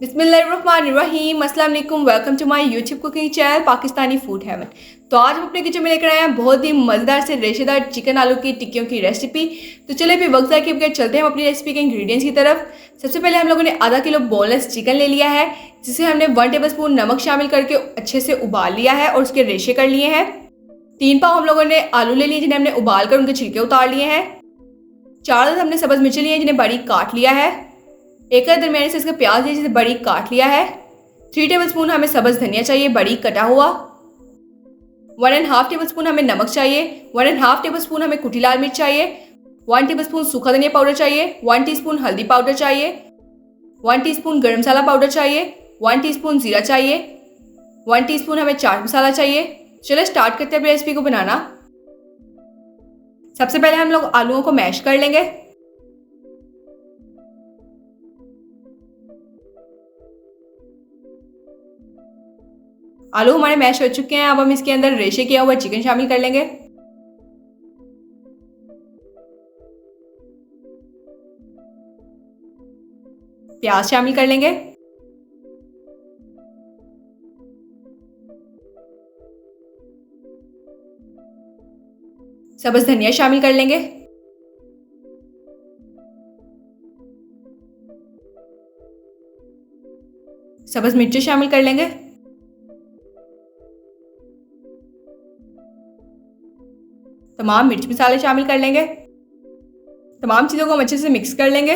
बिस्मिल्लाहिर्रहमानिर्रहीम। अस्सलाम वालेकुम। Welcome to my YouTube cooking channel Pakistani food heaven. तो आज हम अपने किचन में लेकर आए हैं बहुत ही मज़ेदार से रेशेदार चिकन आलू की टिक्कियों की रेसिपी। तो चलिए फिर वक्त ज़ाया बगैर चलते हैं हम अपनी रेसिपी के इंग्रेडिएंट्स की तरफ। सबसे पहले हम लोगों ने आधा किलो बोनलेस चिकन ले लिया है, जिसे हमने 1 टेबल स्पून नमक शामिल करके अच्छे से उबाल लिया है और उसके रेशे कर लिए हैं। 3 पाव हम लोगों ने आलू ले लिए, जिन्हें हमने उबाल कर उनके छिलके उतार लिए हैं। 4 अदद हमने सब्ज़ मिर्ची लिए हैं, जिन्हें बारीक काट लिया है। 1 अदद दरमियाने से इसका प्याज है, जिसे बारीक काट लिया है। 3 टेबल स्पून हमें सब्ज़ धनिया चाहिए, बारीक कटा हुआ। 1.5 टेबल स्पून हमें नमक चाहिए। 1.5 टेबल स्पून हमें कुटी लाल मिर्च चाहिए। 1 टेबल स्पून सूखा धनिया पाउडर चाहिए। 1 टीस्पून हल्दी पाउडर चाहिए। 1 टीस्पून गरम मसाला पाउडर चाहिए। 1 टीस्पून जीरा चाहिए। 1 टीस्पून हमें चाट मसाला चाहिए। चलो स्टार्ट करते हैं अपनी रेसिपी को बनाना। सबसे पहले हम लोग आलूओं को मैश कर लेंगे। आलू हमारे मैश हो चुके हैं। अब हम इसके अंदर रेशे किया हुआ चिकन शामिल कर लेंगे। प्याज शामिल कर लेंगे। सब्ज़ धनिया शामिल कर लेंगे। सब्ज़ मिर्ची शामिल कर लेंगे। तमाम मिर्च मसाले शामिल कर लेंगे। तमाम चीज़ों को हम अच्छे से मिक्स कर लेंगे।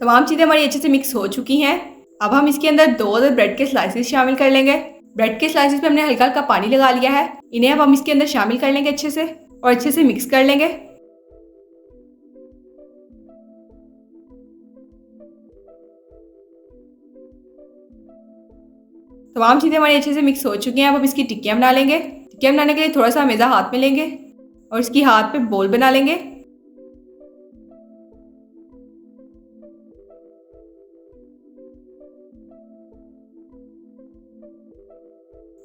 तमाम चीज़ें हमारी अच्छे से मिक्स हो चुकी हैं। अब हम इसके अंदर 2 अदद ब्रेड के स्लाइसेस शामिल कर लेंगे। ब्रेड के स्लाइसेस पे हमने हल्का हल्का पानी लगा लिया है। इन्हें अब हम इसके अंदर शामिल कर लेंगे अच्छे से और अच्छे से मिक्स कर लेंगे। तमाम चीज़ें हमारी अच्छे से मिक्स हो चुकी हैं। अब हम इसकी टिक्कियाँ बना लेंगे। टिक्कियाँ बनाने के लिए थोड़ा सा मैदा हाथ में लेंगे और इसकी हाथ पे बोल बना लेंगे।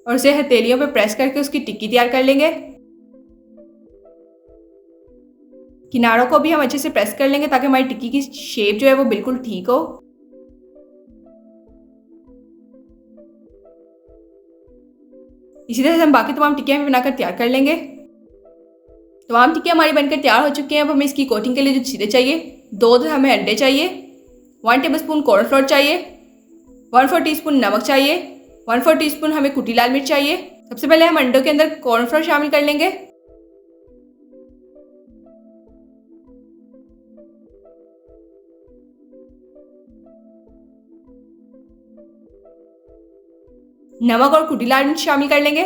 और उसे हथेलियों पे प्रेस करके उसकी टिक्की तैयार कर लेंगे। किनारों को भी हम अच्छे से प्रेस कर लेंगे ताकि हमारी टिक्की की शेप जो है वो बिल्कुल ठीक हो। इसी तरह से हम बाकी तमाम टिक्कियाँ भी बनाकर तैयार कर लेंगे। तमाम टिक्कियाँ हमारी बनकर तैयार हो चुकी हैं। अब हमें इसकी कोटिंग के लिए जो चीज़ें चाहिए, 2 अदद हमें अंडे चाहिए। 1 टेबल स्पून कॉर्नफ्लोर चाहिए। 1/4 टीस्पून नमक चाहिए। 1/4 टीस्पून हमें कुटी लाल मिर्च चाहिए। सबसे पहले हम अंडों के अंदर कॉर्नफ्लोर शामिल कर लेंगे। नमक और कुटी लाल मिर्च शामिल कर लेंगे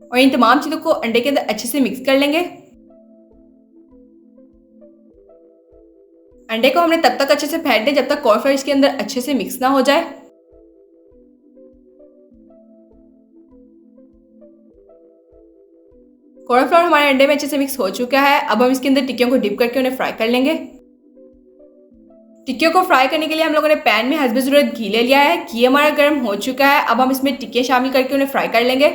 और इन तमाम चीज़ों को अंडे के अंदर अच्छे से मिक्स कर लेंगे। अंडे को हमने तब तक अच्छे से फेंटना है जब तक कॉर्नफ्लोर इसके अंदर अच्छे से मिक्स ना हो जाए। कॉर्नफ्लोर हमारे अंडे में अच्छे से मिक्स हो चुका है। अब हम इसके अंदर टिक्कियों को डिप करके उन्हें फ्राई कर लेंगे। टिक्कियों को फ्राई करने के लिए हम लोगों ने पैन में हस्बे ज़रूरत घी ले लिया है। घी हमारा गर्म हो चुका है। अब हम इसमें टिक्कियाँ शामिल करके उन्हें फ्राई कर लेंगे।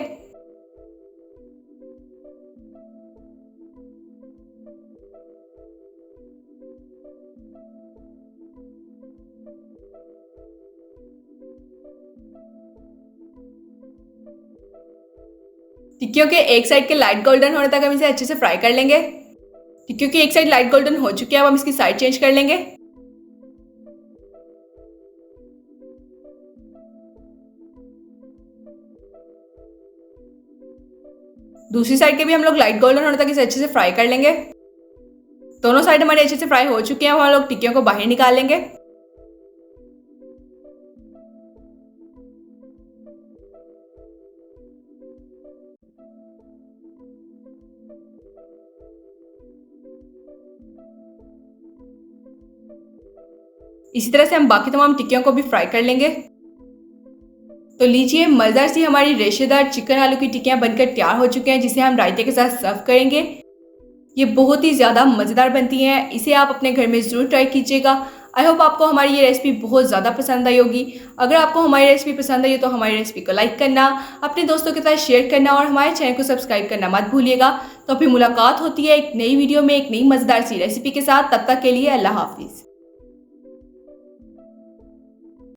टिक्कियों के एक साइड के लाइट गोल्डन होने तक हम इसे अच्छे से फ्राई कर लेंगे। टिक्कियों की एक साइड लाइट गोल्डन हो चुकी है। अब हम इसकी साइड चेंज कर लेंगे। दूसरी साइड के भी हम लोग लाइट गोल्डन होने तक इसे अच्छे से फ्राई कर लेंगे। दोनों साइड हमारे अच्छे से फ्राई हो चुके हैं। अब हम लोग टिक्कियों को बाहर निकाल लेंगे। इसी तरह से हम बाकी तमाम टिक्कियों को भी फ्राई कर लेंगे। तो लीजिए, मज़ेदार सी हमारी रेशेदार चिकन आलू की टिक्कियाँ बनकर तैयार हो चुके हैं, जिसे हम रायते के साथ सर्व करेंगे। ये बहुत ही ज़्यादा मज़ेदार बनती हैं। इसे आप अपने घर में ज़रूर ट्राई कीजिएगा। आई होप आपको हमारी ये रेसिपी बहुत ज़्यादा पसंद आई होगी। अगर आपको हमारी रेसिपी पसंद आई हो तो हमारी रेसिपी को लाइक करना, अपने दोस्तों के साथ शेयर करना और हमारे चैनल को सब्सक्राइब करना मत भूलिएगा। तो फिर मुलाकात होती है एक नई वीडियो में एक नई मज़ेदार सी रेसिपी के साथ। तब तक के लिए अल्लाह हाफिज़।